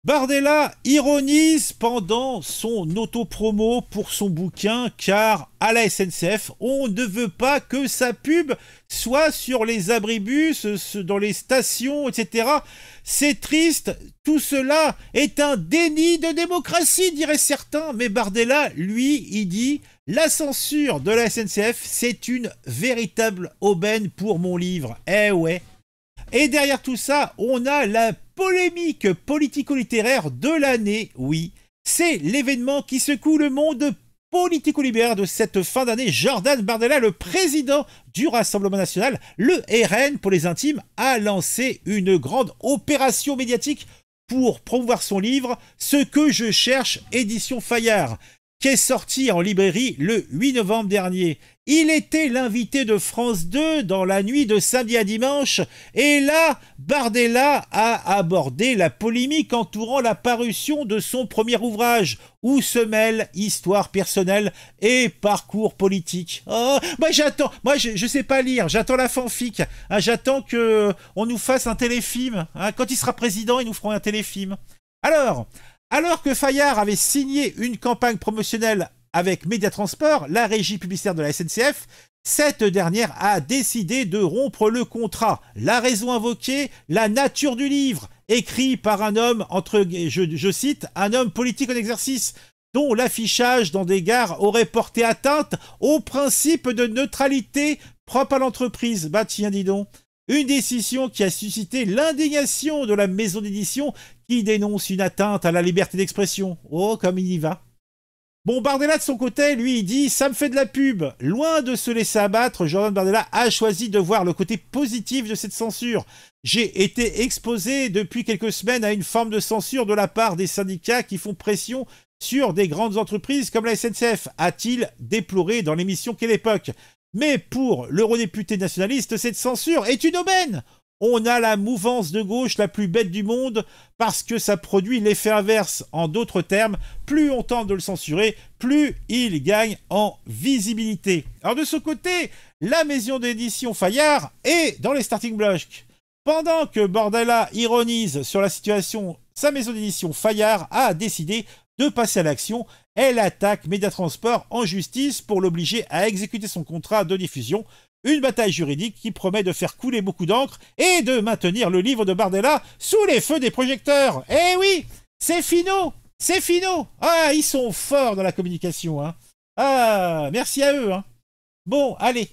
Bardella ironise pendant son autopromo pour son bouquin car à la SNCF, on ne veut pas que sa pub soit sur les abribus, dans les stations, etc. C'est triste, tout cela est un déni de démocratie, diraient certains, mais Bardella, lui, il dit « La censure de la SNCF, c'est une véritable aubaine pour mon livre. » Eh ouais. Et derrière tout ça, on a la polémique politico-littéraire de l'année, oui. C'est l'événement qui secoue le monde politico-libéraire de cette fin d'année. Jordan Bardella, le président du Rassemblement national, le RN pour les intimes, a lancé une grande opération médiatique pour promouvoir son livre « Ce que je cherche », édition Fayard, qui est sorti en librairie le 8 novembre dernier. Il était l'invité de France 2 dans la nuit de samedi à dimanche, et là, Bardella a abordé la polémique entourant la parution de son premier ouvrage, où se mêlent histoire personnelle et parcours politique. Oh, je sais pas lire, j'attends la fanfic, hein, j'attends qu'on nous fasse un téléfilm, hein, quand il sera président, ils nous feront un téléfilm. Alors que Fayard avait signé une campagne promotionnelle avec Médiatransport, la régie publicitaire de la SNCF, cette dernière a décidé de rompre le contrat. La raison invoquée, la nature du livre, écrit par un homme, je cite, un homme politique en exercice, dont l'affichage dans des gares aurait porté atteinte au principe de neutralité propre à l'entreprise. Bah tiens, dis donc. Une décision qui a suscité l'indignation de la maison d'édition qui dénonce une atteinte à la liberté d'expression. Oh, comme il y va. Bon, Bardella, de son côté, lui, il dit « Ça me fait de la pub ». Loin de se laisser abattre, Jordan Bardella a choisi de voir le côté positif de cette censure. « J'ai été exposé depuis quelques semaines à une forme de censure de la part des syndicats qui font pression sur des grandes entreprises comme la SNCF », a-t-il déploré dans l'émission Quelle époque. Mais pour l'eurodéputé nationaliste, cette censure est une aubaine. On a la mouvance de gauche la plus bête du monde parce que ça produit l'effet inverse. En d'autres termes, plus on tente de le censurer, plus il gagne en visibilité. Alors de ce côté, la maison d'édition Fayard est dans les starting blocks. Pendant que Bardella ironise sur la situation, sa maison d'édition Fayard a décidé de passer à l'action. Elle attaque Médiatransport en justice pour l'obliger à exécuter son contrat de diffusion. Une bataille juridique qui promet de faire couler beaucoup d'encre et de maintenir le livre de Bardella sous les feux des projecteurs. Eh oui, c'est finaux. Ah, ils sont forts dans la communication, hein. Ah, merci à eux, hein. Bon, allez,